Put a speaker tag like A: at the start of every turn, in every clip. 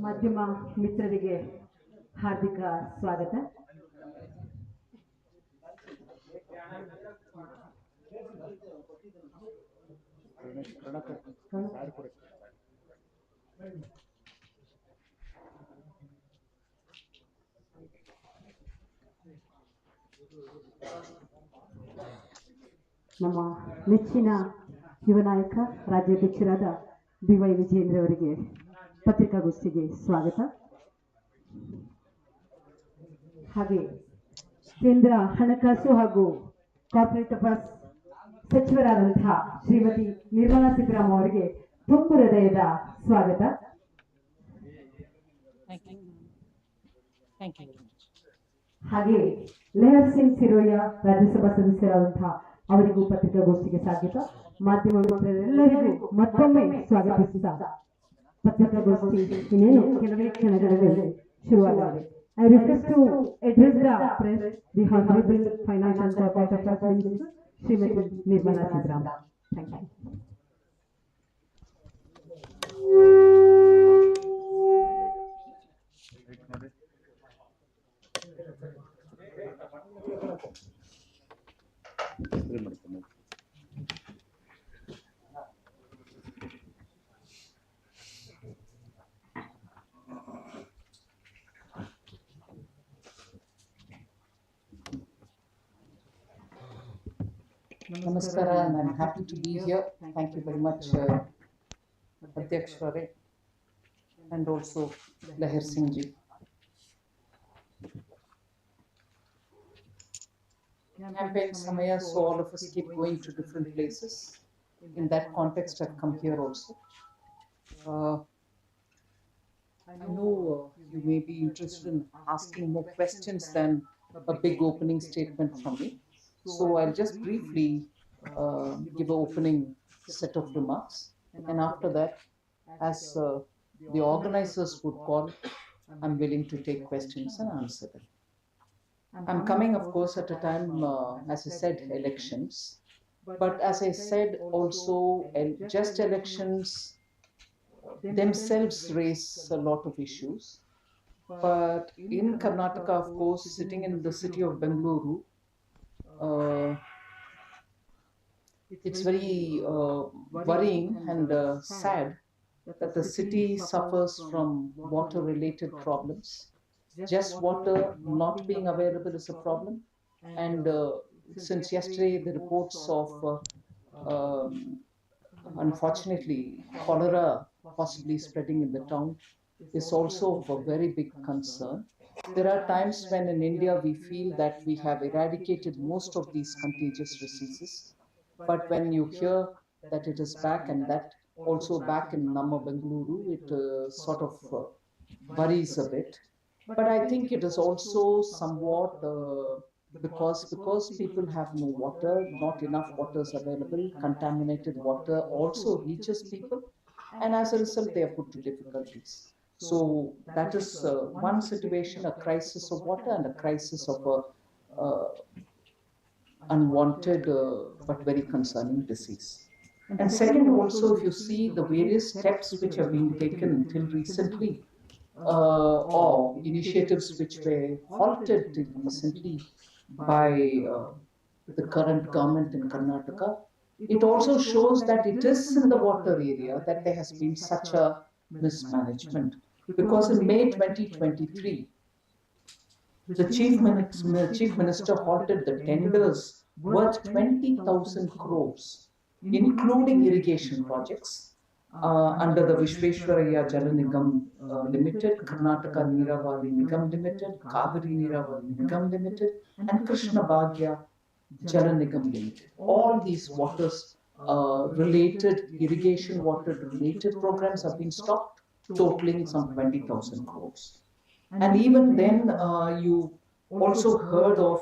A: ಮಾಧ್ಯಮ ಮಿತ್ರರಿಗೆ ಹಾರ್ದಿಕ ಸ್ವಾಗತ. ನಮ್ಮ ನೆಚ್ಚಿನ ಯುವ ನಾಯಕ ರಾಜ್ಯಾಧ್ಯಕ್ಷರಾದ BY ವಿಜಯೇಂದ್ರ ಅವರಿಗೆ ಪತ್ರಿಕಾಗೋಷ್ಠಿಗೆ ಸ್ವಾಗತ. ಹಾಗೆ ಕೇಂದ್ರ ಹಣಕಾಸು ಹಾಗೂ ಕಾರ್ಪೊರೇಟ್ ಅಫೇರ್ಸ್ ಸಚಿವರಾದಂತಹ ಶ್ರೀಮತಿ ನಿರ್ಮಲಾ ಸೀತಾರಾಮನ್ ಅವರಿಗೆ ತುಂಬು ಹೃದಯದ ಸ್ವಾಗತ. ಹಾಗೆ ಲೆಹರ್ ಸಿಂಗ್ ಸಿರೋಯ ರಾಜ್ಯಸಭಾ ಸದಸ್ಯರಾದಂತಹ ಅವರಿಗೂ ಪತ್ರಿಕಾಗೋಷ್ಠಿಗೆ ಸ್ವಾಗತ. ಮಾಧ್ಯಮ ಮಿತ್ರರೆಲ್ಲರಿಗೂ ಮತ್ತೊಮ್ಮೆ ಸ್ವಾಗತಿಸುತ್ತಾ ಪತ್ರಿಕಾಗೋಷ್ಠಿ ಇನ್ನೇನು ಕೆಲವೇ ಕ್ಷಣಗಳಲ್ಲಿ ಶುರುವಾಗಲಿದೆ. I request to address the press the Honorable Finance and Corporate Affairs Minister Srimati Nirmala Sitharaman. Thank you.
B: Namaskara, and I'm happy to be here. Thank you very much, Adhyakshare, and also Leher Singh ji. Campaign Samaya, so all of us keep going to different places. In that context, I've come here also. I know you may be interested in asking more questions than a big opening statement from me. So I'll just briefly give an opening set of remarks, and after that, as the organizers would call, I'm willing to take questions and answer them. I'm coming, of course, at a time, as I said, elections, but as I said also, just elections themselves raise a lot of issues. But in Karnataka, of course, sitting in the city of Bengaluru, it's very worrying and sad that the city suffers from water-related problems. Just water not being available is a problem, and since yesterday the reports of unfortunately cholera possibly spreading in the town is also of a very big concern. There are times when in India we feel that we have eradicated most of these contagious diseases, but when you hear that it is back, and that also back in Namma Bengaluru, it sort of worries a bit. But I think it is also somewhat because people have no water, not enough water is available, contaminated water also reaches people, and as a result they are put to difficulties. So that is one situation, a crisis of water and a crisis of a unwanted but very concerning disease. And second, also, if you see the various steps which have been taken until recently, or initiatives which were halted till recently by the current government in Karnataka, it also shows that it is in the water area that there has been such a mismanagement. Because in May 2023, the Chief Minister halted the tenders worth 20,000 crores, including irrigation projects under the Vishveshwaraya Jala Nigam Limited, Karnataka Neeravari Nigam Limited, Kaveri Neeravari Nigam Limited, and Krishna Bhagya Jala Nigam Limited. All these related irrigation water related programs have been stopped, totaling some 20,000 crores. And even then, you also heard of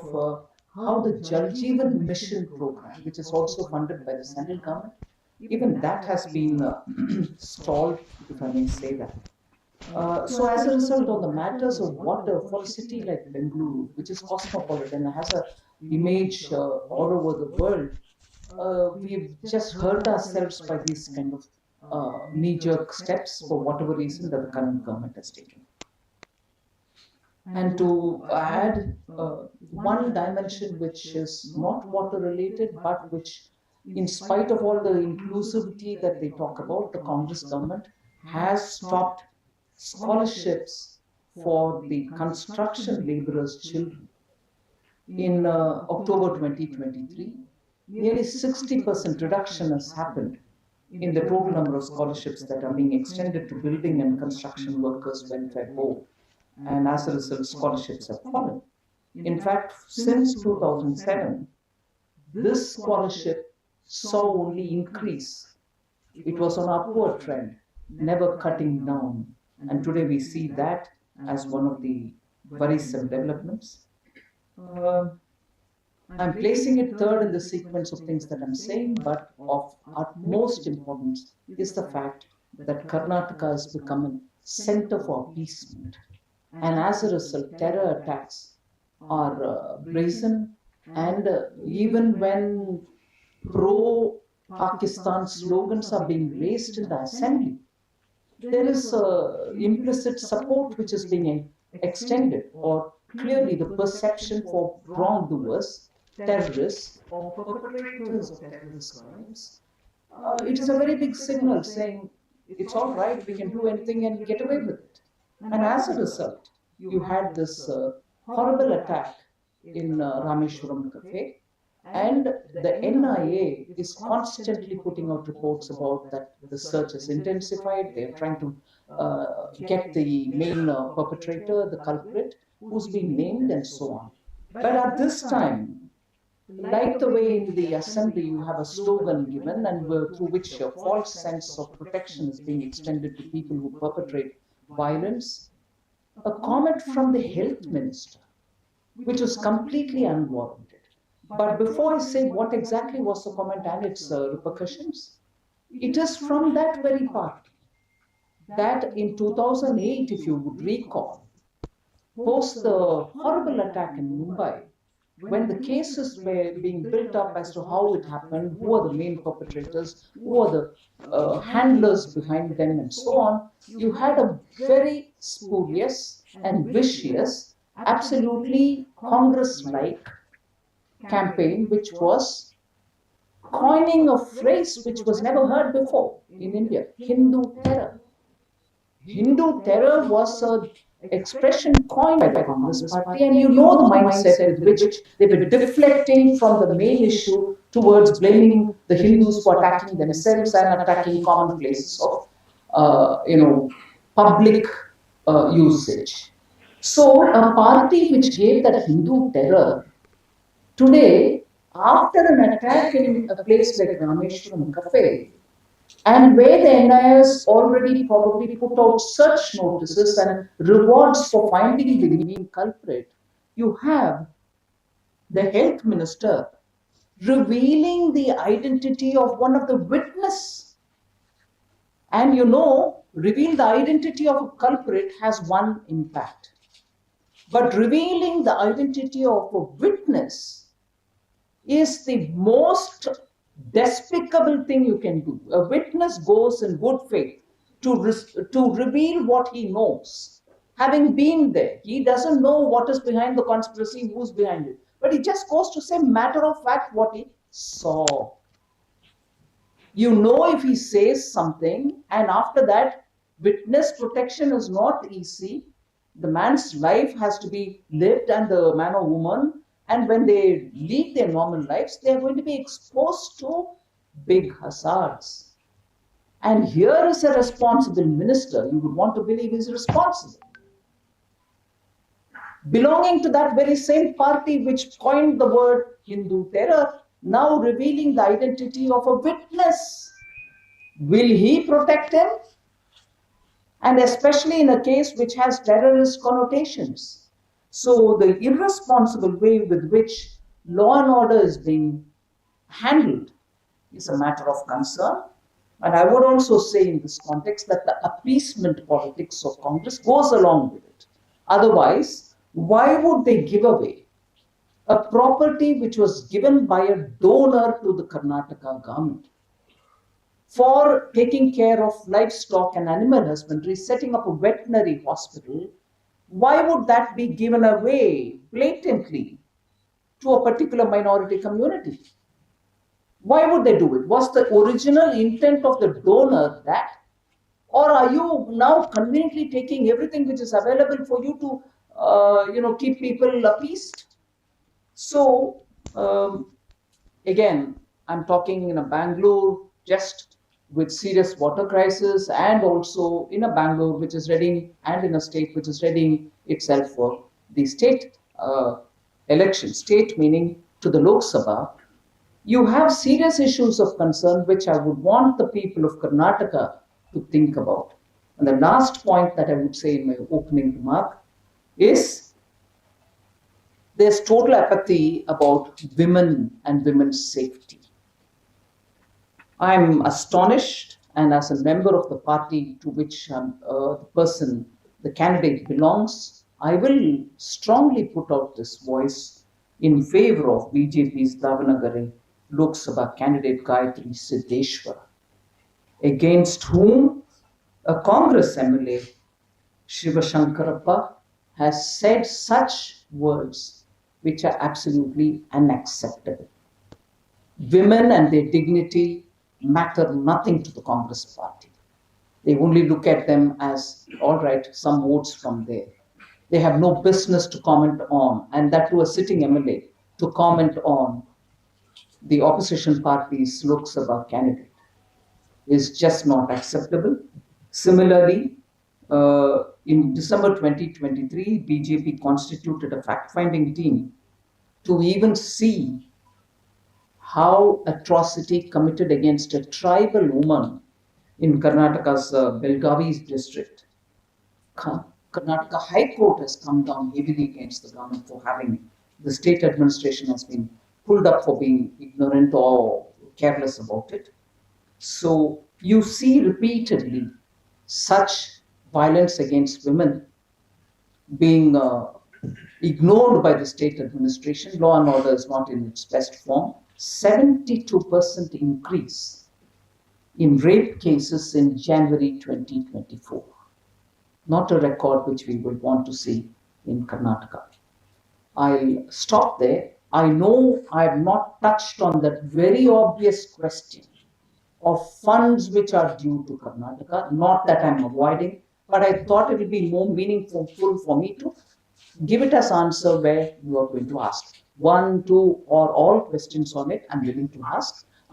B: how the Jal Jeevan Mission program, which is also funded by the central government, even that has been stalled, if I may say that. So as a result, on the matters of water for a city like Bengaluru, which is cosmopolitan and has an image all over the world, we've just hurt ourselves by these kind of knee-jerk steps for whatever reason that the current government has taken. And to add one dimension which is not water related, but which, in spite of all the inclusivity that they talk about, the Congress government has stopped scholarships for the construction laborers' children. In October 2023, nearly 60% reduction has happened in the total number of scholarships that are being extended to Building and Construction Workers Welfare Board. And as a result, scholarships have fallen. In fact, since 2007, this scholarship saw only increase. It was on upward trend, never cutting down. And today we see that as one of the worrisome developments. I'm placing it third in the sequence of things that I'm saying, but of utmost importance is the fact that Karnataka has become a center for appeasement. And as a result, terror attacks are brazen, and even when pro-Pakistan slogans are being raised in the assembly, there is implicit support which is being extended, or clearly the perception for wrongdoers, terrorists, or perpetrators of terrorist crimes. It is a very big signal saying it's all right, we can do anything and get away with it. And as a result, you had this horrible attack in Rameshwaram Cafe, and the NIA is constantly putting out reports about that the search is intensified. They're trying to get the main perpetrator, the culprit, who's been named, and so on. But at this time, like the way in the assembly you have a slogan given, and through which a false sense of protection is being extended to people who perpetrate violence, a comment from the health minister, which was completely unwarranted. But before I say what exactly was the comment and its repercussions, it is from that very party that in 2008, if you would recall, post the horrible attack in Mumbai, when the cases were being built up as to how it happened, who are the main perpetrators, who are the handlers behind them, and so on, you had a very spurious and vicious, absolutely Congress-like campaign, which was coining a phrase which was never heard before in India: Hindu terror. Hindu terror was an expression coined by the Congress party, and you know the mindset with which they were deflecting from the main issue towards blaming the Hindus for attacking themselves and attacking common places of, public usage. So a party which gave that Hindu terror, today, after an attack in a place like Rameshwaram Cafe, and where the NIS already probably put out search notices and rewards for finding the main culprit, you have the health minister revealing the identity of one of the witnesses. And reveal the identity of a culprit has one impact. But revealing the identity of a witness is the most despicable thing you can do. A witness goes in good faith to reveal what he knows. Having been there, he doesn't know what is behind the conspiracy, who's behind it. But he just goes to say matter of fact what he saw. If he says something, and after that, witness protection is not easy. The man's life has to be lived, and the man or woman, and when they lead their normal lives, they are going to be exposed to big hazards. And here is a responsible minister, you would want to believe he's responsible, belonging to that very same party which coined the word Hindu terror, now revealing the identity of a witness. Will he protect him? And especially in a case which has terrorist connotations. So the irresponsible way with which law and order is being handled is a matter of concern. And I would also say in this context that the appeasement politics of Congress goes along with it. Otherwise, why would they give away a property which was given by a donor to the Karnataka government? for taking care of livestock and animal husbandry, setting up a veterinary hospital, why would that be given away blatantly to a particular minority community? Why would they do it? Was the original intent of the donor that? Or are you now conveniently taking everything which is available for you to, keep people appeased? So, again, I'm talking in a Bangalore just with serious water crisis, and also in a Bangalore which is readying, and in a state which is readying itself for the state election. State meaning to the Lok Sabha. You have serious issues of concern which I would want the people of Karnataka to think about. And the last point that I would say in my opening remark is there's total apathy about women and women's safety. I'm astonished, and as a member of the party to which the candidate belongs, I will strongly put out this voice in favor of BJP's Davanagere Lok Sabha candidate Gayatri Siddeshwar, against whom a Congress MLA, Shiva Shankarappa, has said such words which are absolutely unacceptable. Women and their dignity matter nothing to the Congress party. They only look at them as, all right, some votes from there. They have no business to comment on, and that to a sitting MLA, to comment on the opposition party's Lok Sabha candidate is just not acceptable. Similarly, in December 2023, BJP constituted a fact-finding team to even see how atrocity committed against a tribal woman in Karnataka's Belgavi district. Karnataka High Court has come down heavily against the government for having the state administration has been pulled up for being ignorant or careless about it. So you see repeatedly such violence against women being ignored by the state administration. Law and order is not in its best form. 72% increase in rape cases in January 2024. Not a record which we would want to see in Karnataka. I'll stop there. I know I have not touched on that very obvious question of funds which are due to Karnataka, not that I'm avoiding, but I thought it would be more meaningful for me to give it as answer where you are going to ask. 1, 2, or all questions on it, I'm willing to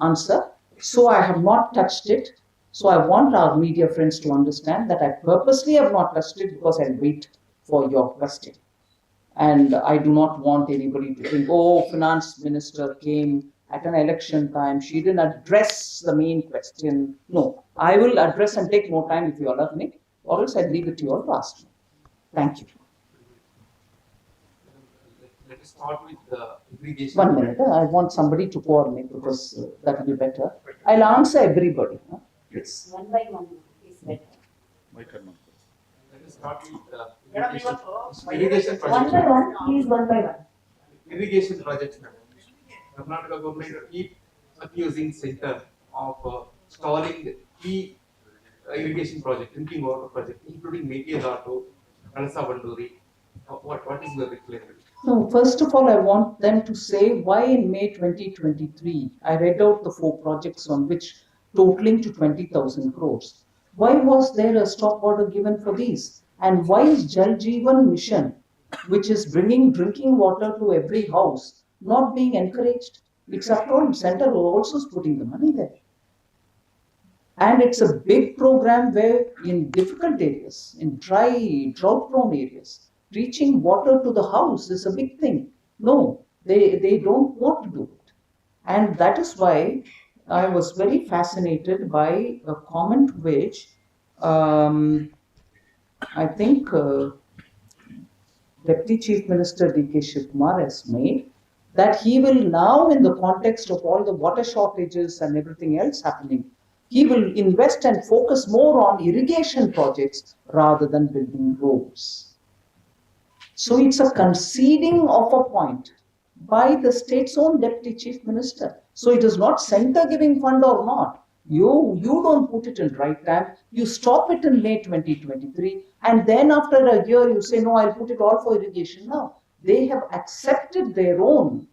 B: answer. So I have not touched it. So I want our media friends to understand that I purposely have not touched it because I'll wait for your question. And I do not want anybody to think, oh, finance minister came at an election time, she didn't address the main question. No, I will address and take more time if you allow me, or else I'll leave it to you all to ask me. Thank you.
C: Let us start with the irrigation.
B: 1 minute, I want somebody to coordinate because that will be better. I'll answer everybody. Yes.
A: One by one is better.
C: Let us start with the irrigation project.
A: One by one, please, one by one.
C: Irrigation projects. Karnataka government keep accusing center of stalling key irrigation project, drinking water project, including Meghalatu, Kalasa Banduri. What is the reply?
B: No, first of all, I want them to say why in May 2023, I read out the 4 projects on which totaling to 20,000 crores. Why was there a stop order given for these? And why is Jal Jeevan Mission, which is bringing drinking water to every house, not being encouraged? It's after all, center also is putting the money there. And it's a big program where in difficult areas, in dry, drought-prone areas, reaching water to the house is a big thing. No, they don't want to do it. And that is why I was very fascinated by a comment which I think Deputy Chief Minister D.K. Shivkumar has made, that he will now, in the context of all the water shortages and everything else happening, he will invest and focus more on irrigation projects rather than building roads. So it's a conceding of a point by the state's own Deputy Chief Minister. So it is not center giving fund or not. You don't put it in right time. You stop it in May 2023, and then after a year you say, no, I'll put it all for irrigation now. They have accepted their own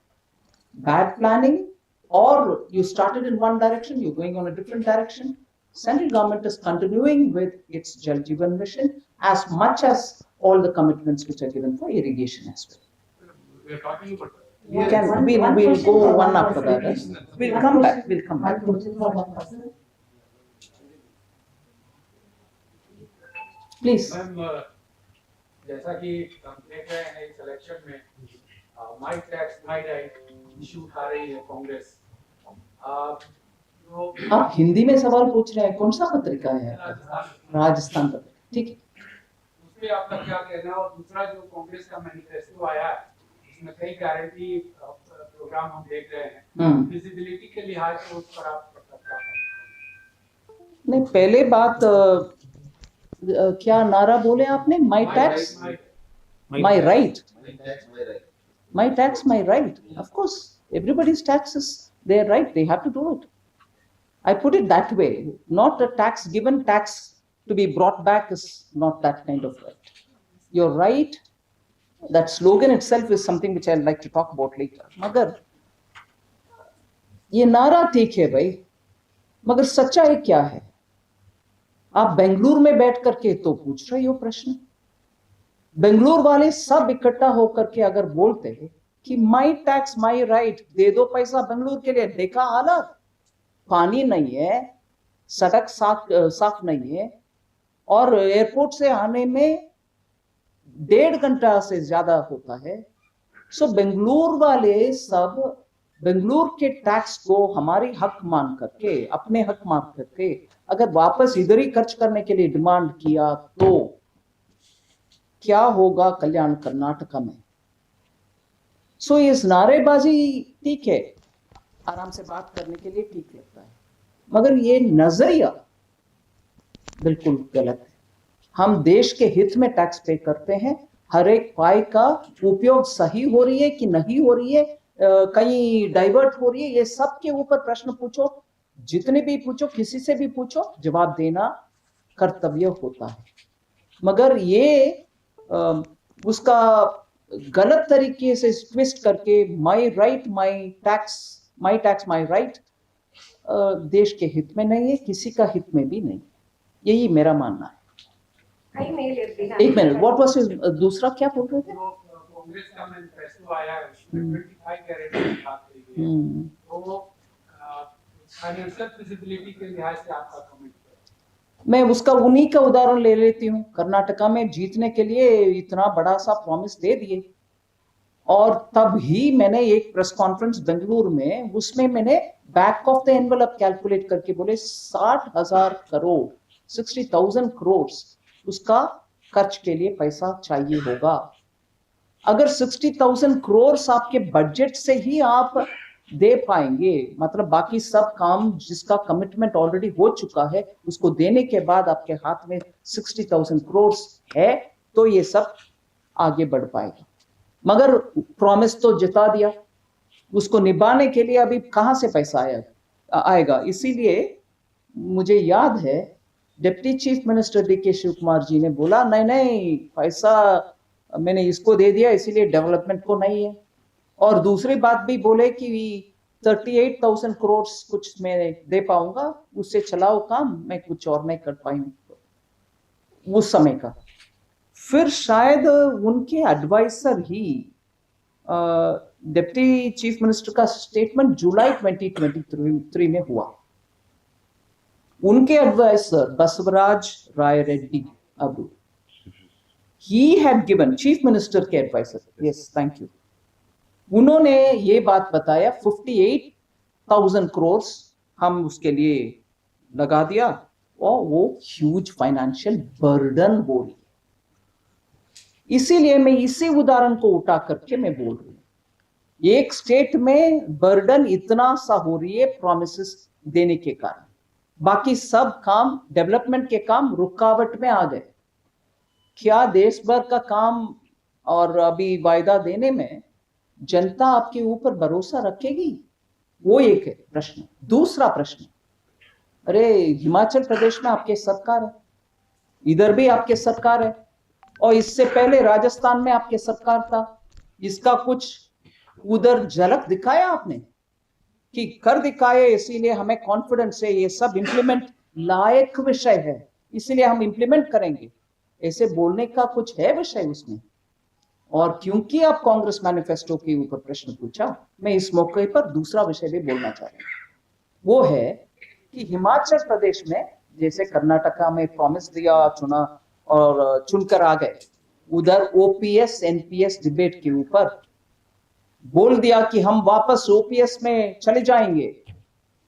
B: bad planning, or you started in one direction, you're going on a different direction. Central government is continuing with its Jal Jeevan mission as much as all the commitments which are given for irrigation as well.
C: We are talking about.
B: We'll go one after the other. We'll come back.
A: One question for one person.
B: Please.
D: Ma'am जैसा कि हम देख रहे हैं इस election में my tax my right issue उठा रही है कांग्रेस।
B: आप हिंदी में सवाल पूछ रहे हैं, कौन सा पत्रिका है? राजस्थान पत्रिका, ठीक है।
D: उस पे आपका क्या कहना है? और दूसरा जो कांग्रेस का मैनिफेस्टो आया है इसमें कई गारंटी प्रोग्राम हम देख रहे हैं, विजिबिलिटी के लिहाज से उस पर आप क्या कहना?
B: नहीं, पहले बात क्या नारा बोले आपने? My tax my right, my tax my right. Of course everybody's taxes, their right, they have to do it. I put it that way, not a tax given, tax to be brought back is not that kind of right. You're right, that slogan itself is something which I'd like to talk about later. मगर ये नारा ठीक है भाई, मगर सच्चाई क्या है? आप बेंगलुरु में बैठ करके तो पूछ रहे हो प्रश्न। बेंगलुरु वाले सब इकट्ठा होकर के अगर बोलते हैं कि माई टैक्स माई राइट, दे दो पैसा बेंगलुरु के लिए, देखा हालत, पानी नहीं है, सड़क साफ नहीं है, और एयरपोर्ट से आने में 1.5 घंटा से ज्यादा होता है। सो बेंगलुरु वाले सब बेंगलुरु के टैक्स को हमारी हक मान करके, अपने हक मान करके अगर वापस इधर ही खर्च करने के लिए डिमांड किया तो क्या होगा कल्याण कर्नाटका में? सो इस नारेबाजी ठीक है, आराम से बात करने के लिए ठीक लगता है, मगर ये नजरिया बिल्कुल गलत है। हम देश के हित में टैक्स पे करते हैं, हर एक पाई का उपयोग सही हो रही है कि नहीं हो रही है, कहीं डाइवर्ट हो रही है, ये सब के ऊपर प्रश्न पूछो, जितने भी पूछो, किसी से भी पूछो, जवाब देना कर्तव्य होता है। मगर ये उसका गलत तरीके से ट्विस्ट करके my right my tax my right, देश के हित में नहीं है, किसी का हित में भी नहीं, यही मेरा मानना है। एक मिनट, व्हाट वाज दूसरा क्या बोल रहे थे?
D: कांग्रेस का मैनिफेस्टो आया है, उसमें 25 गारंटी की बात करी गई है, तो फाइनेंशियल फिजिबिलिटी के लिहाज से आपका कमेंट?
B: मैं उसका उन्हीं का उदाहरण ले लेती हूँ। कर्नाटका में जीतने के लिए इतना बड़ा सा प्रॉमिस दे दिए, और तब ही मैंने एक प्रेस कॉन्फ्रेंस बेंगलुरु में, उसमें मैंने back of the envelope calculate करके बोले 60,000 करोड़ 60,000 करोड़ उसका खर्च के लिए पैसा चाहिए होगा। अगर 60,000 करोड़ आपके बजट से ही आप दे पाएंगे, मतलब बाकी सब काम जिसका कमिटमेंट ऑलरेडी हो चुका है उसको देने के बाद आपके हाथ में 60,000 करोड़ है, तो ये सब आगे बढ़ पाएगा। मगर प्रॉमिस तो जिता दिया, उसको निभाने के लिए अभी कहां से पैसा आएगा? इसीलिए मुझे याद है deputy chief minister DK Shivakumar ji ने बोला, नहीं पैसा मैंने इसको दे दिया इसीलिए डेवलपमेंट को नहीं है। और दूसरी बात भी बोले कि 38,000 करोड़ कुछ मैं दे पाऊंगा, उससे चलाओ काम, मैं कुछ और नहीं कर पाऊंगा उस समय का। फिर शायद उनके एडवाइजर ही, डिप्टी चीफ मिनिस्टर का स्टेटमेंट जुलाई 2023 में हुआ, उनके एडवाइजर बसवराज राय रेड्डी अबू, he had given, chief minister के एडवाइजर, यस थैंक यू, उन्होंने ये बात बताया 58,000 करोड़ हम उसके लिए लगा दिया, और वो ह्यूज फाइनेंशियल बर्डन हो रही है। इसीलिए मैं इसी उदाहरण को उठा करके मैं बोल रही हूँ, एक स्टेट में बर्डन इतना सा हो रही है प्रॉमिसेस देने के कारण, बाकी सब काम, डेवलपमेंट के काम रुकावट में आ गए। क्या देश भर का काम और अभी वायदा देने में जनता आपके ऊपर भरोसा रखेगी? वो एक है प्रश्न। दूसरा प्रश्न, अरे हिमाचल प्रदेश में आपके सरकार है, इधर भी आपके सरकार है, और इससे पहले राजस्थान में आपके सरकार था। इसका कुछ उधर झलक दिखाया आपने कि कर दिखाए, इसीलिए हमें कॉन्फिडेंस है ये सब इंप्लीमेंट लायक विषय है, इसीलिए हम इंप्लीमेंट करेंगे, ऐसे बोलने का कुछ है विषय उसमें? और क्योंकि आप कांग्रेस मैनिफेस्टो के ऊपर प्रश्न पूछा, मैं इस मौके पर दूसरा विषय भी बोलना चाह रहा हूं। वो है कि हिमाचल प्रदेश में जैसे कर्नाटका में प्रॉमिस दिया, चुना और चुनकर आ गए, उधर ओपीएस एनपीएस डिबेट के ऊपर बोल दिया कि हम वापस ओपीएस में चले जाएंगे,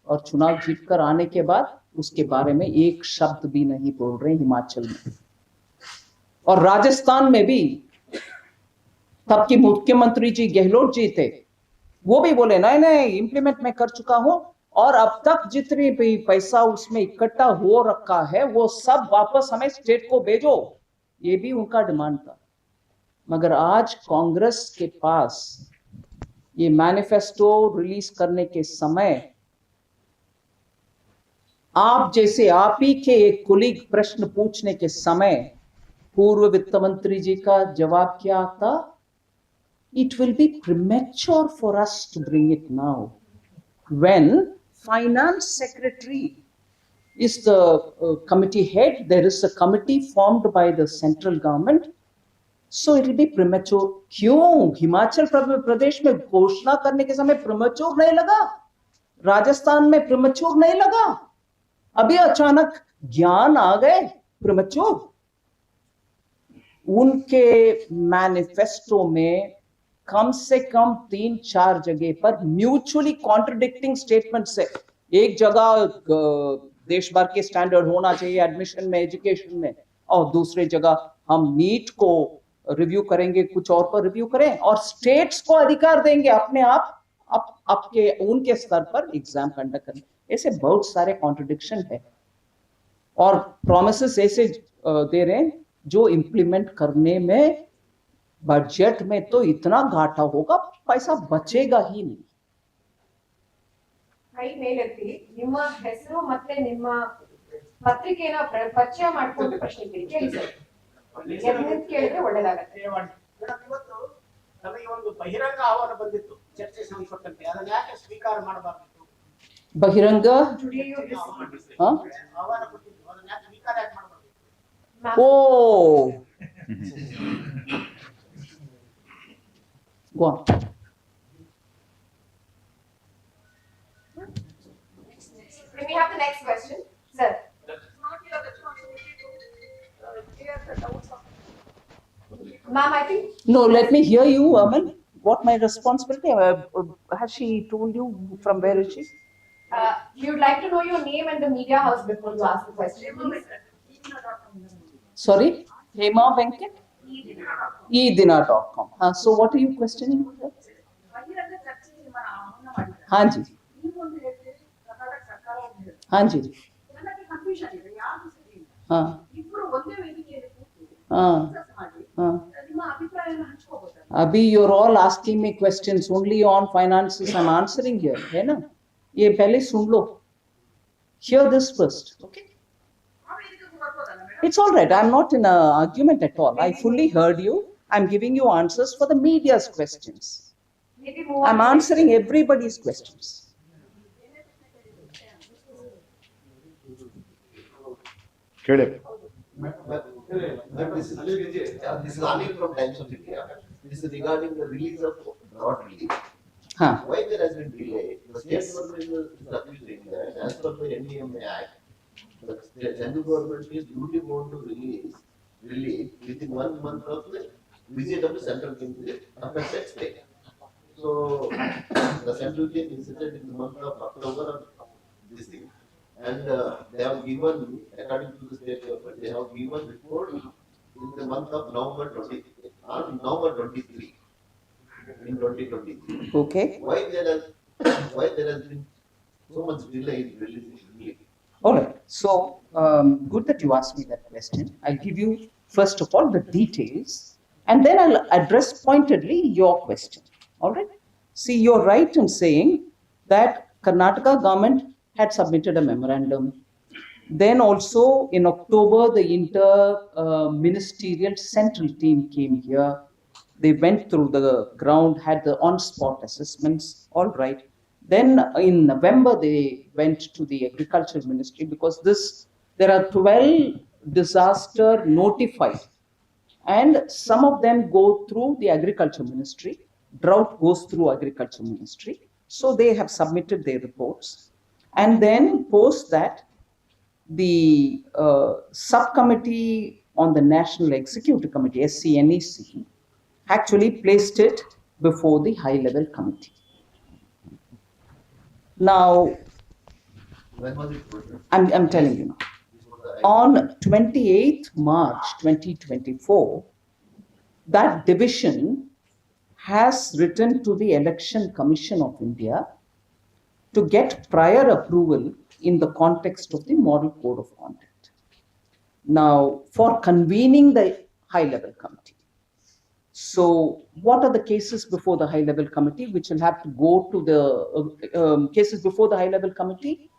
B: और चुनाव जीतकर आने के बाद उसके बारे में एक शब्द भी नहीं बोल रहे हिमाचल में। और राजस्थान में भी तब की मुख्यमंत्री जी गहलोत जी थे, वो भी बोले नहीं नहीं इंप्लीमेंट मैं कर चुका हूं, और अब तक जितनी भी पैसा उसमें इकट्ठा हो रखा है वो सब वापस हमें स्टेट को भेजो, ये भी उनका डिमांड था। मगर आज कांग्रेस के पास ये मैनिफेस्टो रिलीज करने के समय आप जैसे आप ही के एक कुलीग प्रश्न पूछने के समय पूर्व वित्त मंत्री जी का जवाब क्या था? It will be premature for us to bring it now. When finance secretary is the committee head, there is a committee formed by the central government, so it will be premature. क्यों हिमाचल प्रदेश में घोषणा करने के समय premature नहीं लगा, राजस्थान में premature नहीं लगा, अभी अचानक ज्ञान आ गए premature? उनके मैनिफेस्टो में कम से कम 3-4 जगह पर म्यूचुअली कॉन्ट्रडिक्टिंग स्टेटमेंट्स है। एक जगह देश भर के स्टैंडर्ड होना चाहिए एडमिशन में, एजुकेशन में, और दूसरे जगह हम नीट को रिव्यू करेंगे, कुछ और पर रिव्यू करें, और स्टेट्स को अधिकार देंगे अपने आप आपके उनके स्तर पर एग्जाम कंडक्ट करने। ऐसे बहुत सारे कॉन्ट्रडिक्शन है, और प्रोमिसेस ऐसे दे रहे हैं जो इंप्लीमेंट करने में बजट में तो इतना घाटा होगा, पैसा बचेगा ही नहीं।
E: ಕೈ ಮೇಲೆತ್ತಿ ನಿಮ್ಮ ಹೆಸರು ಮತ್ತೆ ನಿಮ್ಮ ಪತ್ರಿಕೆನ ಪರಿಚಯ ಮಾಡ್ಕೊಂಡು ಪ್ರಶ್ನೆ ಕೇಳಿ ಸರ್, ಎದ್ನಿಂದ ಕೇಳಿದ್ರೆ ಒಳ್ಳೇದಾಗತ್ತೆ.
F: ಇವತ್ತು ನಮಗೆ ಒಂದು ಬಹಿರಂಗ ಆಹ್ವಾನ ಬಂದಿತ್ತು ಚರ್ಚೆ ಸಂಬಂಧಪಟ್ಟಂತೆ, ಅದನ್ನ ಯಾಕೆ ಸ್ವೀಕಾರ ಮಾಡಬಾರ್ದಿತ್ತು?
B: ಬಹಿರಂಗ
F: ಆಹ್ವಾನ ಕೊಟ್ಟಿದ್ದು, ಅದನ್ನ ಯಾಕೆ ಸ್ವೀಕಾರ ಯಾಕೆ ಮಾಡಬಾರ್ದಿತ್ತು?
B: ಓ Go on.
E: Can we have the next question, sir? Ma'am, I think.
B: No, let me hear you, Aman. What my responsibility? Has she told you from where is she?
E: We would like to know your name and the media house before you ask the question, please.
B: Sorry, Hema Venkat? edina.com. So what are you questioning? हाँ जी, हाँ जी, हाँ, हाँ, अभी you're all asking me questions only on finances. I'm answering here, है ना? ये पहले सुन लो. Hear this first, okay? It's all right. I'm not in an argument at all. I fully heard you. I'm giving you answers for the media's questions. I'm answering everybody's questions.
G: This is only from Times of India. This is regarding the release of Drought relief. Why there has been delay? The state government is accusing that as per the NDMA Act, the central government is duty bound to release within 1 month of the visit of the central cabinet affected state. So the central cabinet visited in the month of October of this thing, and they have given, according to the state government, they have given report in the month of November 23 or November 23 in 2023.
B: Okay.
G: Why there has been so much delay in releasing relief?
B: All right. So, good that you asked me that question. I'll give you, first of all, the details, and then I'll address pointedly your question. All right. See, you're right in saying that Karnataka government had submitted a memorandum Then also in October, the inter-ministerial central team came here. They went through the ground, had the on-spot assessments, all right. Then in November, they went to the agriculture ministry because there are 12 disaster notified, and some of them go through the agriculture ministry. Drought goes through agriculture ministry. So they have submitted their reports. And then post that, the subcommittee on the National Executive Committee, SCNEC, actually placed it before the high-level committee. Now,
G: When was it voted?
B: I'm telling you now.
G: This was the
B: On 28th March 2024, that division has written to the Election Commission of India to get prior approval in the context of the Model Code of Conduct. Now, for convening the high-level committee. So, what are the cases before the high-level committee, which will have to go to the cases before the high-level committee,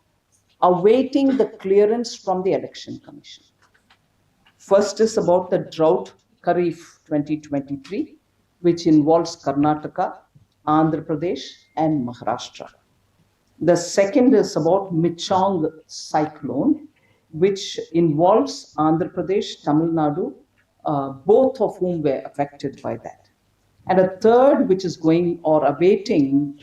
B: awaiting the clearance from the Election Commission. First is about the drought Kharif 2023, which involves Karnataka, Andhra Pradesh, and Maharashtra. The second is about Michong cyclone, which involves Andhra Pradesh, Tamil Nadu, both of whom were affected by that. And a third, which is going or awaiting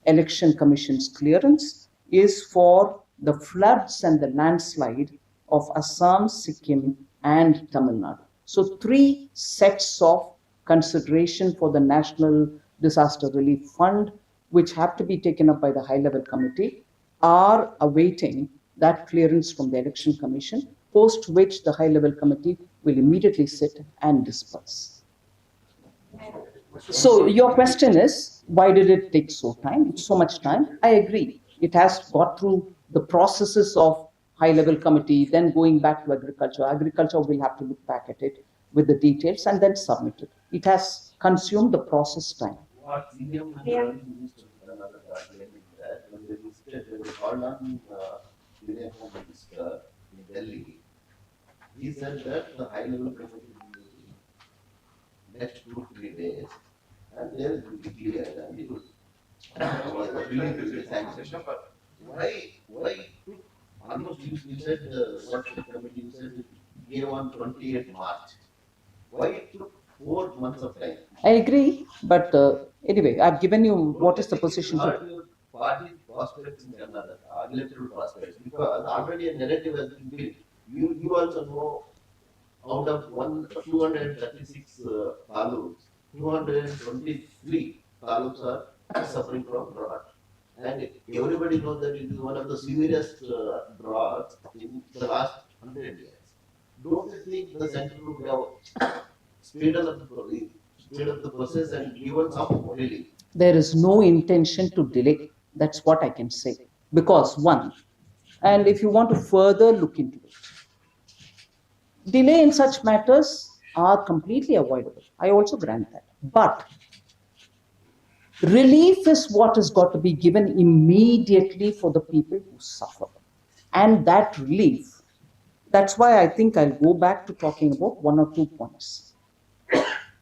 B: Election Commission's clearance, is for the floods and the landslide of Assam, Sikkim, and Tamil Nadu. So 3 sets of consideration for the National Disaster Relief Fund, which have to be taken up by the high-level committee, are awaiting that clearance from the Election Commission, post which the high-level committee will immediately sit and disperse. So your question is, why did it take so much time? I agree. It has got through the processes of high-level committee, then going back to agriculture. Agriculture will have to look back at it with the details and then submit it. It has consumed the process time.
G: What CM Minister that when they visited, they were called on Union Home Minister in Delhi. He said that the high-level committee will next 2-3 days, and there will be clear and it will release the sanction. Why almost you said what the committee said it gave on 28th March. Why it took 4 months of time?
B: I agree, but anyway, I've given you what is the position.
G: Party prospects in Karnataka, electoral prospects, because already a narrative has been built. You also know, out of 236 taluks, 223 taluks are suffering from drought. And everybody knows that it is one of the severest droughts in the last 100 years. Don't you think the central would have speeded up the process and given some relief?
B: There is no intention to delay. That's what I can say. Because one, and if you want to further look into it, delay in such matters are completely avoidable. I also grant that. But relief is what has got to be given immediately for the people who suffer. And that relief, that's why I think I'll go back to talking about 1 or 2 points.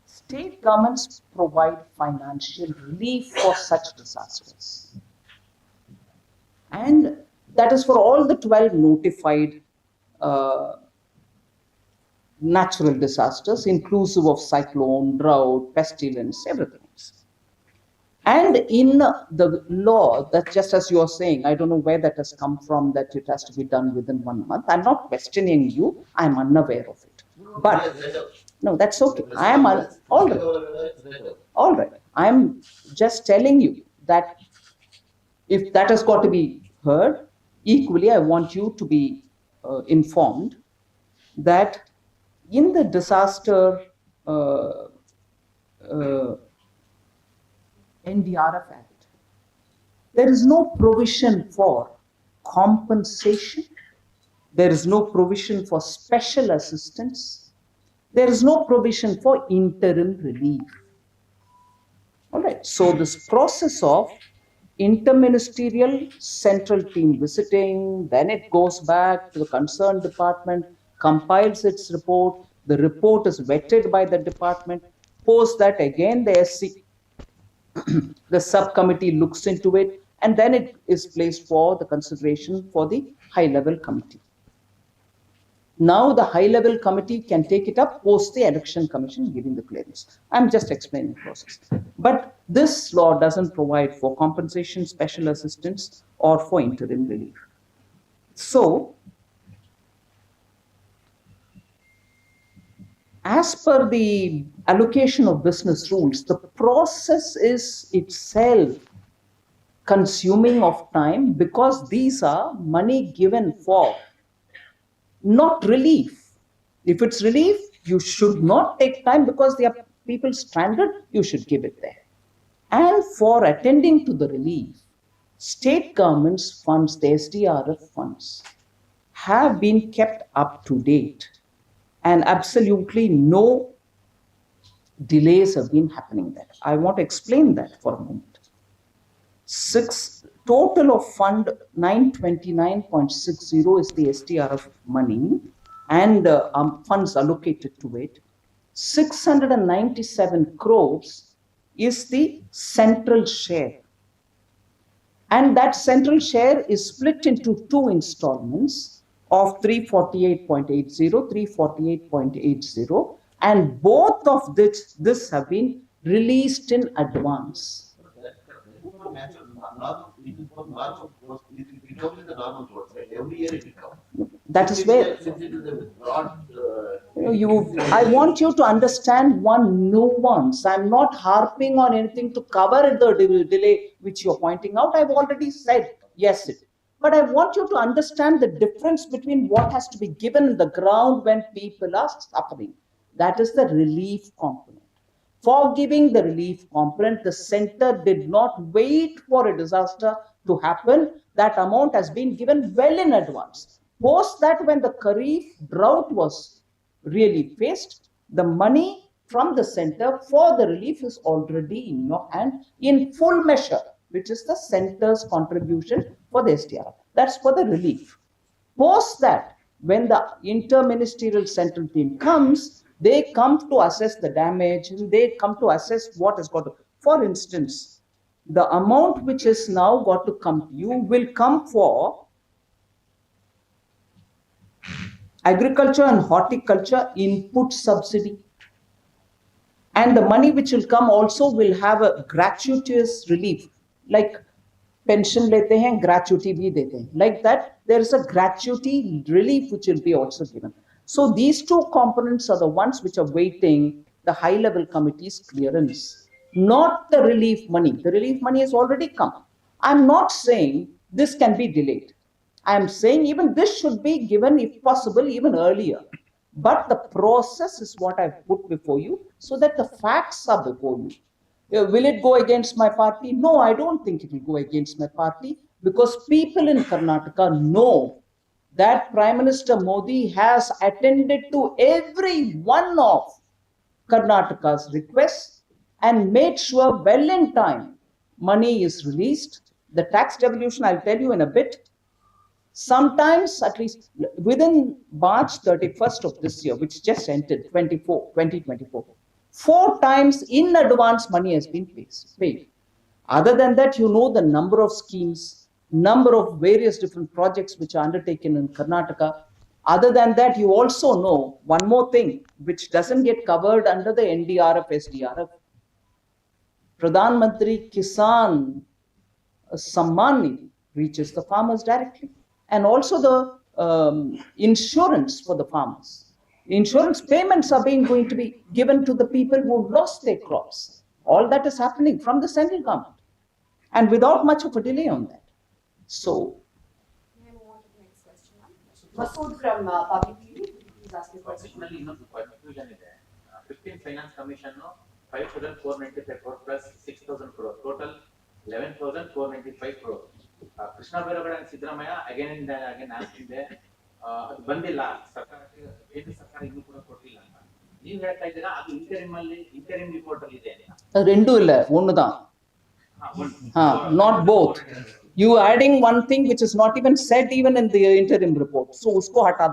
B: State governments provide financial relief for such disasters. And that is for all the 12 notified natural disasters, inclusive of cyclone, drought, pestilence, everything. And in the law, that just as you are saying, I don't know where that has come from, that it has to be done within 1 month. I'm not questioning you. I'm unaware of it. But no, that's okay. I am all right. All right. I'm just telling you that if that has got to be heard, equally, I want you to be informed that in the disaster SDRF Act, there is no provision for compensation. There is no provision for special assistance. There is no provision for interim relief. All right. So this process of interministerial central team visiting, then it goes back to the concerned department, compiles its report, the report is vetted by the department, post that again the SC, the subcommittee looks into it, and then it is placed for the consideration for the high level committee. Now the high level committee can take it up post the election commission giving the clearance. I'm just explaining the process. But this law doesn't provide for compensation, special assistance, or for interim relief. So, as per the allocation of business rules, the process is itself consuming of time, because these are money given for not relief. If it's relief, you should not take time because there are people stranded, you should give it there. And for attending to the relief, state governments' funds, the SDRF funds, have been kept up to date, and absolutely no delays have been happening there. I want to explain that for a moment. Total of fund 929.60 is the SDRF money and funds allocated to it. 697 crores is the central share. And that central share is split into two installments of 348.80, 348.80, and both of this have been released in advance.
G: It only the normal growth, right? Every year it will come.
B: That is where
G: Since it is a broad,
B: I want you to understand one nuance. I'm not harping on anything to cover the delay which you're pointing out. I've already said yes, but I want you to understand the difference between what has to be given in the ground when people are suffering. That is the relief component. For giving the relief component, the center did not wait for a disaster to happen. That amount has been given well in advance. Post that, when the Kharif drought was really faced, the money from the center for the relief is already in your hand in full measure, which is the center's contribution for the SDRF. That's for the relief. Post that, when the interministerial central team comes, they come to assess the damage, and they come to assess what has got to. For instance, the amount which is now got to come to you will come for agriculture and horticulture input subsidy. And the money which will come also will have a gratuitous relief, like pension lete hain, gratuity bhi dete hain. Like that, there is a gratuity relief which will be also given. So these two components are the ones which are waiting the high level committee's clearance, not the relief money. The relief money has already come. I'm not saying this can be delayed. I am saying even this should be given, if possible, even earlier. But the process is what I've put before you, so that the facts are before you. Will it go against my party? No, I don't think it will go against my party, because people in Karnataka know that Prime Minister Modi has attended to every one of Karnataka's requests and made sure well in time money is released. The tax devolution, I'll tell you in a bit. Sometimes, at least within March 31st of this year, which just ended, 2024, 4 times in advance money has been paid. Other than that, you know the number of schemes, number of various different projects which are undertaken in Karnataka. Other than that, you also know one more thing which doesn't get covered under the NDRF, SDRF. Pradhan Mantri Kisan Samman Nidhi reaches the farmers directly, and also the insurance for the farmers. Insurance payments are going to be given to the people who lost their crops. All that is happening from the central government, and without much of a delay on that. So,
E: May I move on to the next question now? Masood from Public TV, please ask your question.
H: Additionally, ಇನ್ನೊಂದು confusion ಇದೆ. 15 Finance Commission 5,495 crore plus 6,000 crore, total 11,495 crore. Krishna Bairegowda and Siddaramaiah again and again asking there, ಅದು ಬಂದಿಲ್ಲ ಸರ್ಕಾರಕ್ಕೆ, ಕೇಂದ್ರ ಸರ್ಕಾರ ಇನ್ನೂ ಕೂಡ ಕೊಟ್ಟಿಲ್ಲ ಅಂತ ನೀವು ಹೇಳ್ತಾ ಇದ್ದೀರಾ, ಅದು ಇಂಟರಿಮ್ ರಿಪೋರ್ಟ್ ಅಲ್ಲಿ ಇದೆ ಅಂತ.
B: ரெண்டும் இல்லை, ஒன்று தான். Not both. You adding one thing which is not even said even in the interim report. So usko hata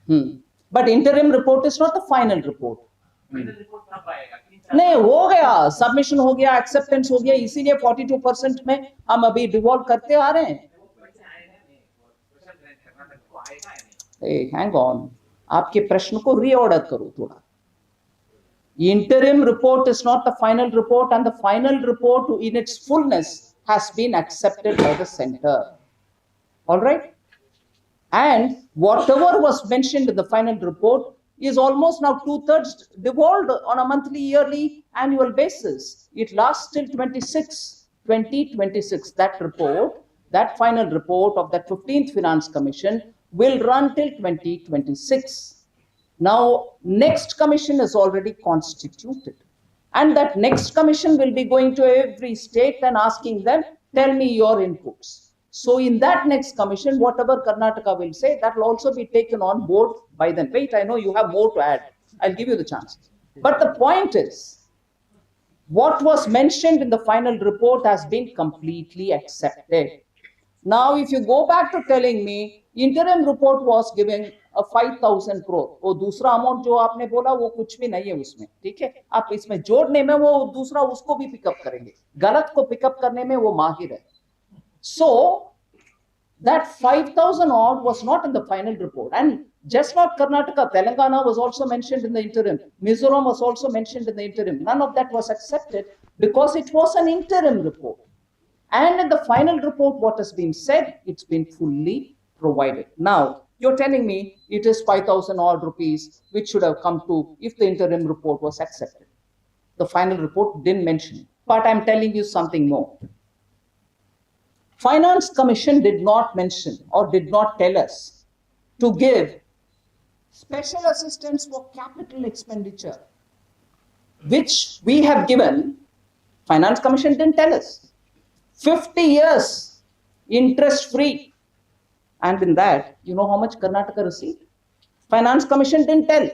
B: do. But interim report is not the final report. नहीं हो गया, सबमिशन हो गया, एक्सेप्टेंस हो गया, इसीलिए 42% में हम अभी डिवॉल्व करते आ रहे हैं. हैंग ऑन, आपके प्रश्न को रीऑर्डर करो थोड़ा. Interim report is not the final report, and the final report in its fullness has been accepted by the center. All right? And whatever was mentioned in the final report is almost now 2/3 devolved on a monthly, yearly, annual basis. It lasts till 2026. That report, that final report of that 15th Finance Commission will run till 2026. Now, next commission is already constituted. And that next commission will be going to every state and asking them, tell me your inputs. So in that next commission, whatever Karnataka will say, that will also be taken on board by them. Wait, I know you have more to add. I'll give you the chance. But the point is, what was mentioned in the final report has been completely accepted. Now, if you go back to telling me, interim report was given a 5,000 crore. वो दूसरा amount जो आपने बोला वो कुछ भी नहीं है उसमें, ठीक है? आप इसमें जोड़ने में वो दूसरा उसको भी पिकअप करेंगे, गलत को पिकअप करने में वो माहिर है. So that 5,000 odd was not in the final report, and just not Karnataka, Telangana was also mentioned in the interim. Mizoram was also mentioned in the interim. None of that was accepted because it was an interim report. And in the final report, what has been said, it's been fully provided. Now, you're telling me it is 5,000 odd rupees, which should have come to if the interim report was accepted. The final report didn't mention it. But I'm telling you something more. Finance Commission did not mention or did not tell us to give special assistance for capital expenditure, which we have given. Finance Commission didn't tell us. 50 years interest free. And in that, you know how much Karnataka received? Finance Commission didn't tell.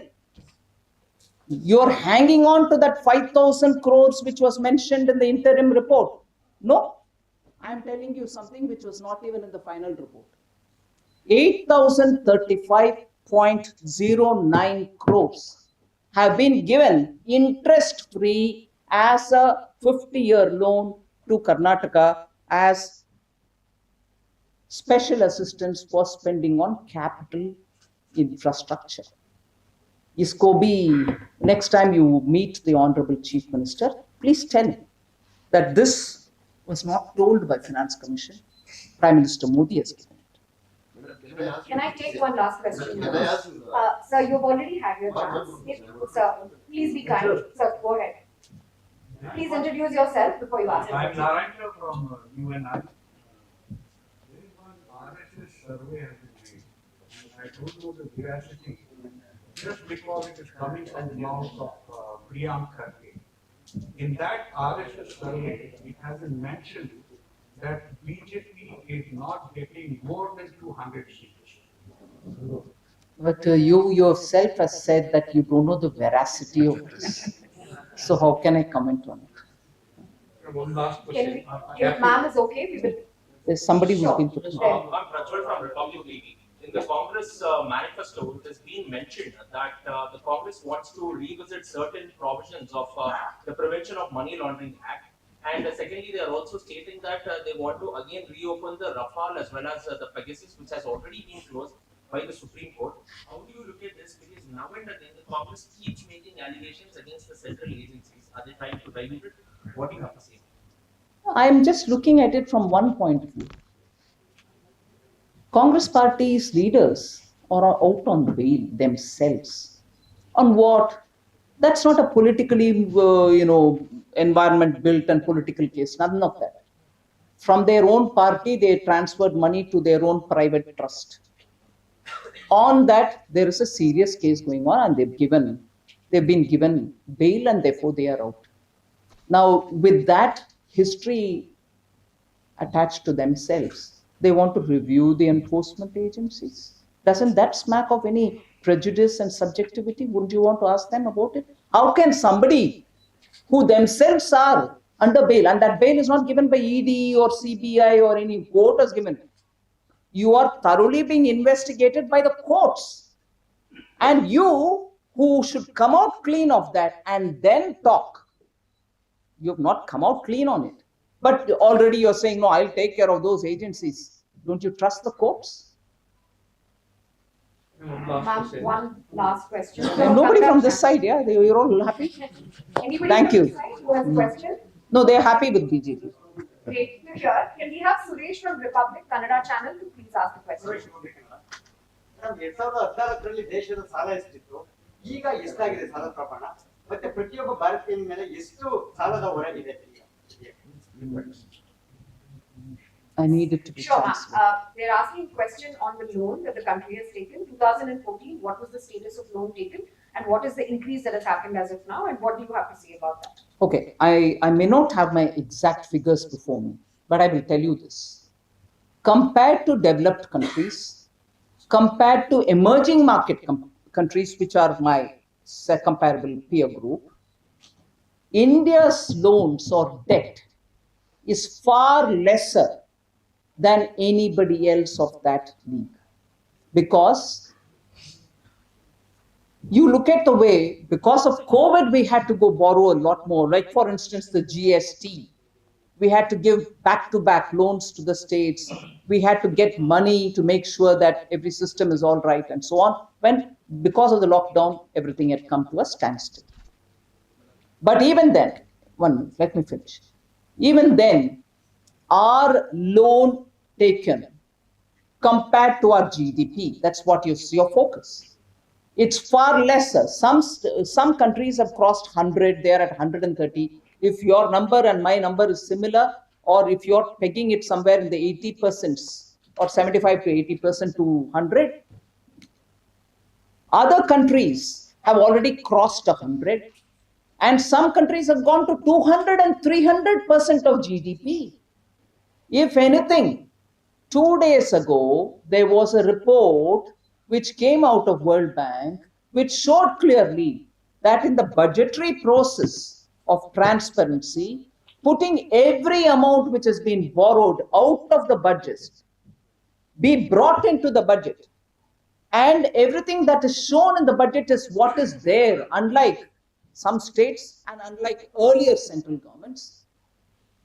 B: You're hanging on to that 5,000 crores which was mentioned in the interim report. No, I'm telling you something which was not even in the final report. 8,035.09 crores have been given interest free as a 50-year loan to Karnataka as special assistance for spending on capital infrastructure. Isko bhi, next time you meet the Honorable Chief Minister, please tell him that this was not told by Finance Commission. Prime Minister Modi has given it.
E: Can I take one last question?
G: Can I ask you?
E: Sir, you've already had your chance. Sir, please be kind. Sir, go ahead. Please introduce yourself before you ask.
D: I'm Narayana from UNI. There is one RSS survey has been made. I don't know the veracity, just because it is coming from the mouth of Priyank Kharge. In that RSS survey, it has been mentioned that BJP is not getting more than 200 seats.
B: But you yourself has said that you don't know the veracity of this. So how can I comment on it?
C: One last question.
E: If ma'am is okay, we will.
B: There's somebody who's been put.
I: I'm Prajwal from Republic TV. In the Congress manifesto, it has been mentioned that the Congress wants to revisit certain provisions of the Prevention of Money Laundering Act. And secondly, they are also stating that they want to again reopen the Rafale as well as the Pegasus, which has already been closed by the Supreme Court. How do you look at this? Because now and again, the Congress keeps making allegations against the central agencies. Are they trying to dilute it? What do you have to say?
B: I'm just looking at it from one point of view. Congress party's leaders are out on bail themselves. On what? That's not a politically, environment built and political case, none of that. From their own party, they transferred money to their own private trust. On that, there is a serious case going on, and they've been given bail, and therefore they are out. Now, with that history attached to themselves, they want to review the enforcement agencies. Doesn't that smack of any prejudice and subjectivity? Wouldn't you want to ask them about it? How can somebody who themselves are under bail, and that bail is not given by ED or CBI or any court has given. You are thoroughly being investigated by the courts. And you, who should come out clean of that and then talk, you have not come out clean on it. But already you're saying, no, I'll take care of those agencies. Don't you trust the courts?
E: Ma'am, one last question.
B: Nobody from this side, yeah? You're all happy?
E: Anybody
B: Thank
E: from
B: you.
E: this side who has a question?
B: No, they're happy with BJP.
E: Great to hear. Can we have Suresh from Republic Kannada channel to please ask the question?
J: Madam 2014ರಲ್ಲಿ ದೇಶದ ಸಾಲ ಎಷ್ಟಿತ್ತು, ಈಗ ಎಷ್ಟಾಗಿದೆ ಸಾಲದ ಪ್ರಮಾಣ, ಮತ್ತೆ ಪ್ರತಿಯೊಬ್ಬ ಭಾರತೀಯನ ಮೇಲೆ ಎಷ್ಟು ಸಾಲದ ಹೊರೆ ಇದೆ ಈಗ?
B: I need it to be
E: Sure,
B: transferred.
E: they're asking a question on the loan that the country has taken. 2014, what was the status of loan taken, and what is the increase that has happened as of now, and what do you have to say about that?
B: Okay, I may not have my exact figures before me, but I will tell you this. Compared to developed countries, compared to emerging market countries, which are my comparable peer group, India's loans or debt is far lesser than anybody else of that league. Because you look at the way, because of COVID, we had to go borrow a lot more. Like, for instance, the GST. We had to give back-to-back loans to the states. We had to get money to make sure that every system is all right and so on. When, because of the lockdown, everything had come to a standstill. But even then, one minute, let me finish. Even then, our loan taken compared to our GDP, that's what you see your focus. It's far lesser. Some countries have crossed 100, they're at 130. If your number and my number is similar, or if you're pegging it somewhere in the 80% or 75 to 80% to 100, other countries have already crossed 100, and some countries have gone to 200 and 300% of GDP. If anything, 2 days ago, there was a report which came out of World Bank, which showed clearly that in the budgetary process of transparency, putting every amount which has been borrowed out of the budget be brought into the budget. And everything that is shown in the budget is what is there, unlike some states and unlike earlier central governments.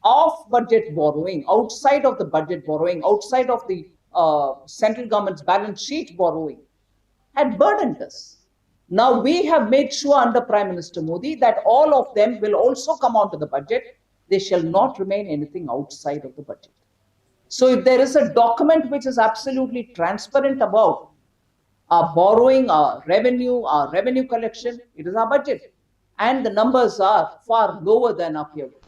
B: Off budget borrowing, outside of the budget borrowing, outside of the central government's balance sheet borrowing had burdened us. Now we have made sure under Prime Minister Modi that all of them will also come onto the budget. They shall not remain anything outside of the budget. So if there is a document which is absolutely transparent about our borrowing, our revenue collection, it is our budget. And the numbers are far lower than our peer group.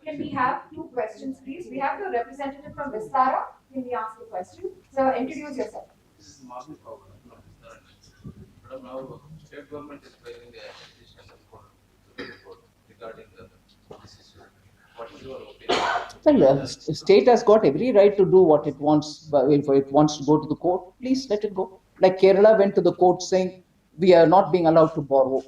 E: Can we have 2 questions, please? We have the representative from Vistara. Can we ask a question? Sir, introduce yourself.
K: This is Martin Power. Madam, now state government is filing the petition for Supreme Court regarding this issue. What is your opinion?
B: Well, the state has got every right to do what it wants. If it wants to go to the court, please let it go. Like Kerala went to the court saying, we are not being allowed to borrow.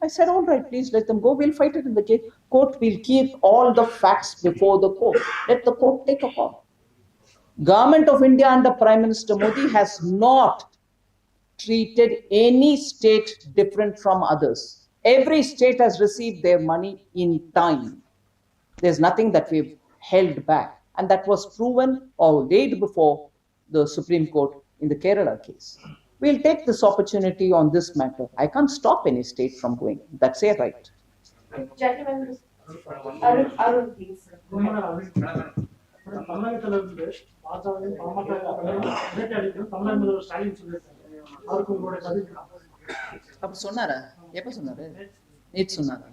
B: I said, all right, please let them go. We'll fight it in the court. We'll keep all the facts before the court. Let the court take a call. Government of India under Prime Minister Modi has not treated any state different from others. Every state has received their money in time. There's nothing that we've held back. And that was proven or laid before the Supreme Court in the Kerala case. We'll take this opportunity on this matter. I can't stop any state from going. That's their right.
E: Gentlemen, Arun, please.
L: தமிழகத்துல இருந்து பாஜக தமிழக முதல்வர் ஸ்டாலின் சொல்லியிருக்காங்க. அவருக்கு உங்களுடைய கருத்து?
B: அப்ப சொன்னாரா? எப்ப சொன்னாரு? நேத்து சொன்னாரா?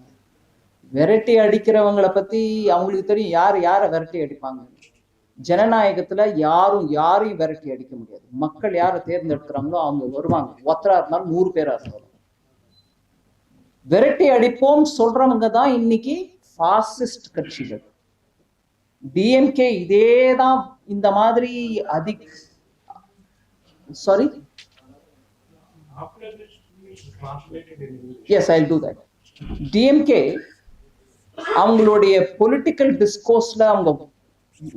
B: விரட்டி அடிக்கிறவங்களை பத்தி அவங்களுக்கு தெரியும் யாரை விரட்டி அடிப்பாங்க. ஜனநாயகத்துல யாரையும் விரட்டி அடிக்க முடியாது. மக்கள் யாரை தேர்ந்தெடுக்கிறாங்களோ அவங்க வருவாங்க. ஒத்தரா இருந்தாலும் 100 பேரா இருந்தாலும் விரட்டி அடிப்போம் சொல்றவங்க தான் இன்னைக்கு பாசிஸ்ட் கட்சிகள். டிஎம்கே இதேதான் இந்த மாதிரி sorry? Yes, I'll do that. DMK அவங்களுடைய பொலிட்டிக்கல் டிஸ்கோர்ஸ்ல அவங்க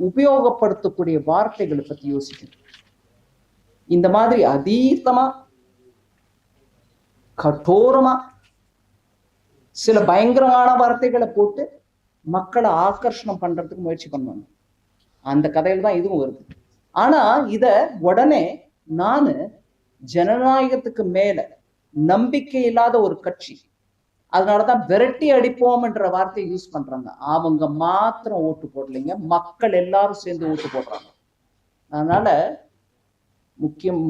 B: உபயோகப்படுத்தக்கூடிய வார்த்தைகளை பத்தி யோசிக்கணும். இந்த மாதிரி அதீதமா கட்டோரமா சில பயங்கரமான வார்த்தைகளை போட்டு மக்களை ஆகர்ஷணம் பண்றதுக்கு முயற்சி பண்ணுவாங்க. அந்த கதையில தான் இதுவும் வருது. ஆனா இத உடனே நானு ஜனநாயகத்துக்கு மேல நம்பிக்கை இல்லாத ஒரு கட்சி, அதனாலதான் விரட்டி அடிப்போம் என்ற வார்த்தையை யூஸ் பண்றாங்க. அவங்க மாத்திரம் ஓட்டு போடலைங்க, மக்கள் எல்லாரும் சேர்ந்து ஓட்டு போடுறாங்க. அதனால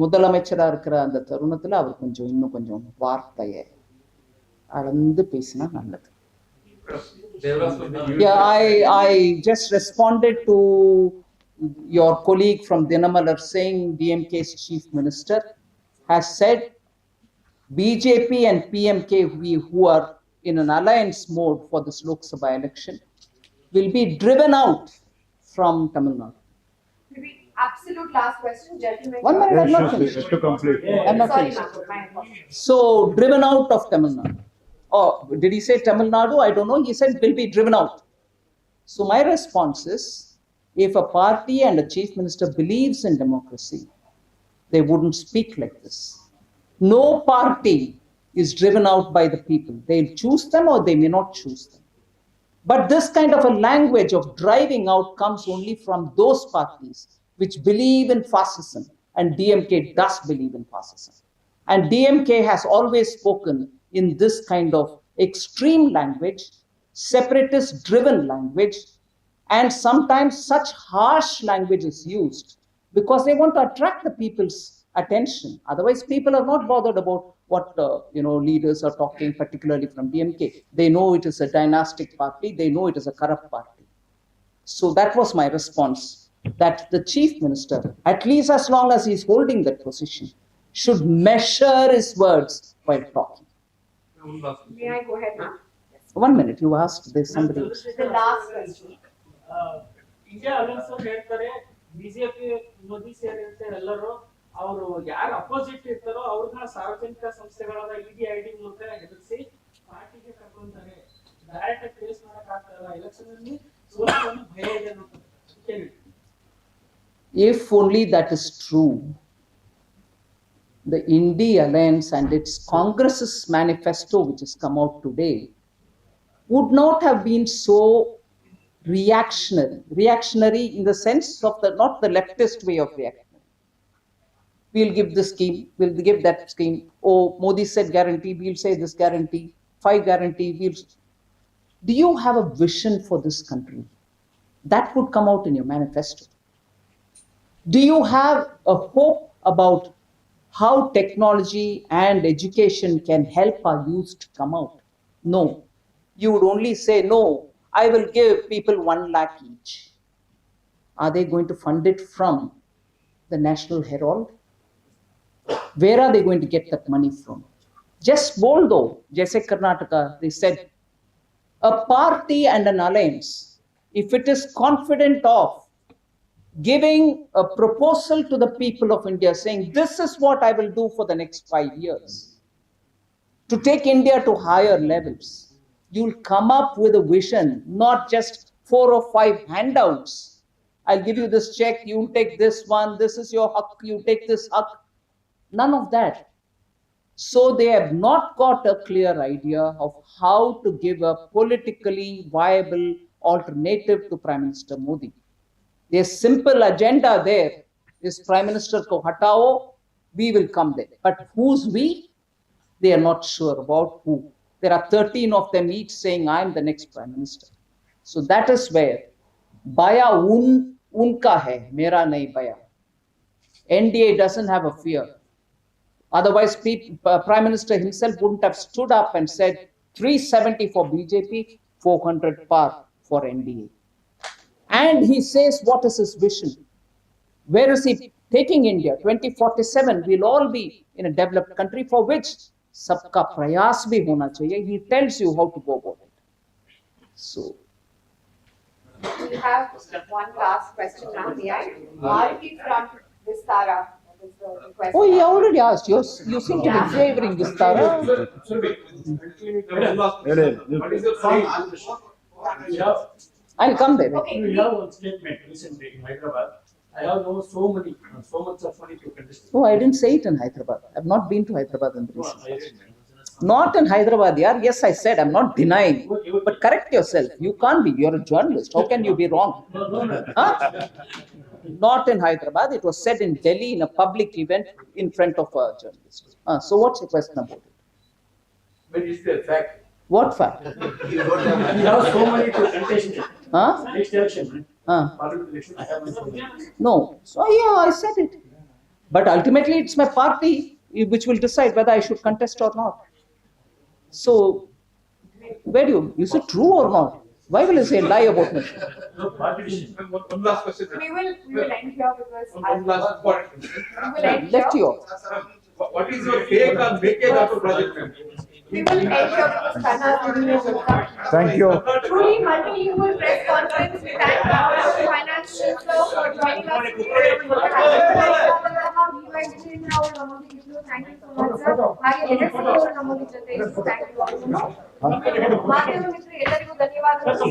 B: முதலமைச்சரா இருக்கிற அந்த தருணத்துல அவர் இன்னும் கொஞ்சம் வார்த்தையை அளந்து பேசினா நல்லது. Yeah, I just responded to your colleague from Dinamalar saying DMK's chief minister has said BJP and PMK, who are in an alliance mode for this Lok Sabha election, will be driven out from Tamil Nadu.
E: Maybe absolute last question, gentlemen.
B: One minute, I'm not finished.
M: Just to complete.
B: I'm not finished. So, driven out of Tamil Nadu. Oh, did he say Tamil Nadu? I don't know. He said will be driven out. So my response is, if a party and a chief minister believes in democracy, they wouldn't speak like this. No party is driven out by the people. They'll choose them or they may not choose them. But this kind of a language of driving out comes only from those parties which believe in fascism, and DMK does believe in fascism. And DMK has always spoken in this kind of extreme language, separatist-driven language, and sometimes such harsh language is used because they want to attract the people's attention. Otherwise, people are not bothered about what leaders are talking, particularly from DMK. They know it is a dynastic party. They know it is a corrupt party. So that was my response, that the chief minister, at least as long as he is holding that position, should measure his words while talking.
E: May I go ahead now?
B: 1 minute, you asked, there's somebody else.
E: The last question.
F: India alliance ಅವ್ರು ಹೇಳ್ತಾರೆ BJP Modi ಸೇರಿದಂತೆ ಎಲ್ಲರೂ ಅವರು ಯಾರು opposite ಇರ್ತಾರೋ ಅವ್ರನ್ನ ಸಾರ್ವಜನಿಕ ಸಂಸ್ಥೆಗಳಾದ ಇಡಿ ID ಮೂಲಕ ಎದುರಿಸಿ ಪಾರ್ಟಿಗೆ ಕರ್ಕೊಂತಾರೆ. ಡೈರೆಕ್ಟ್ ಫೇಸ್ ಮಾಡಕ್ ಆಗ್ತಾರಲ್ಲ ಎಲೆಕ್ಷನ್ ಅಲ್ಲಿ ಸೋಲನ್ನು ಭಯ ಇದೆ ಅನ್ನೋದು.
B: If only that is true, the Indie Alliance and its Congress's manifesto, which has come out today, would not have been so reactionary in the sense of not the leftist way of reaction. We'll give this scheme, we'll give that scheme. Oh, Modi said guarantee, we'll say this guarantee, 5 guarantee. Do you have a vision for this country? That would come out in your manifesto. Do you have a hope about how technology and education can help our youth to come out? No. You would only say, no, I will give people 1 lakh each. Are they going to fund it from the National Herald? Where are they going to get that money from? Just bold though, Jaise Karnataka, they said, a party and an alliance, if it is confident of giving a proposal to the people of India saying, this is what I will do for the next 5 years, to take India to higher levels, you'll come up with a vision, not just 4 or 5 handouts. I'll give you this check, you'll take this one, this is your haq, you take this haq. None of that. So they have not got a clear idea of how to give a politically viable alternative to Prime Minister Modi. Their simple agenda there is Prime Minister ko hatao, we will come there. But who's we? They are not sure about who. There are 13 of them each saying, I am the next Prime Minister. So that is where baya unka hai, mera nahi baya. NDA doesn't have a fear. Otherwise, Prime Minister himself wouldn't have stood up and said 370 for BJP, 400 par for NDA. And he says, what is his vision? Where is he taking India? 2047, we'll all be in a developed country for which sabka prayas bhi hona chahiye. He tells you how to go about it. So,
E: We have one last question now. May I? Maruti from Vistara. is the request.
B: Oh, he already asked. You seem to be favoring this, Tara.
C: What is your say?
B: I'll come there.
E: Okay.
F: You have one statement recently in Hyderabad. I have no so much of money to contest.
B: Oh, I didn't say it in Hyderabad. I've not been to Hyderabad in the recent past. Not in Hyderabad, yeah. Yes, I said, I'm not denying. But correct yourself. You can't be. You're a journalist. How can you be wrong? Huh? Not in Hyderabad. It was said in Delhi in a public event in front of a journalist. So what's your question about it?
C: But it's the fact.
B: What fact?
F: You have so many to contest.
B: Huh?
F: Next election. Parliament election, I have so many.
B: No. So yeah, I said it. But ultimately, it's my party which will decide whether I should contest or not. So, is it true or not? Why will you say lie about me?
C: One last question.
E: We will end here because
C: One last point.
E: we will end
B: Left
E: here.
B: you.
C: What is your take on Mekadatu project?
E: We will end here because Karnataka.
M: Thank you.
E: Truly multilingual press conference. We thank the finance minister for joining us. Thank you so much, sir. ಹಾಗೆ ಎಲ್ಲರಿಗೂ ನಮ್ಮೊಂದಿಗೆ ಜೊತೆ ಇದ್ದು thank you also. ಮಾಧ್ಯಮ ಮಿತ್ರರು ಎಲ್ಲರಿಗೂ ಧನ್ಯವಾದಗಳು.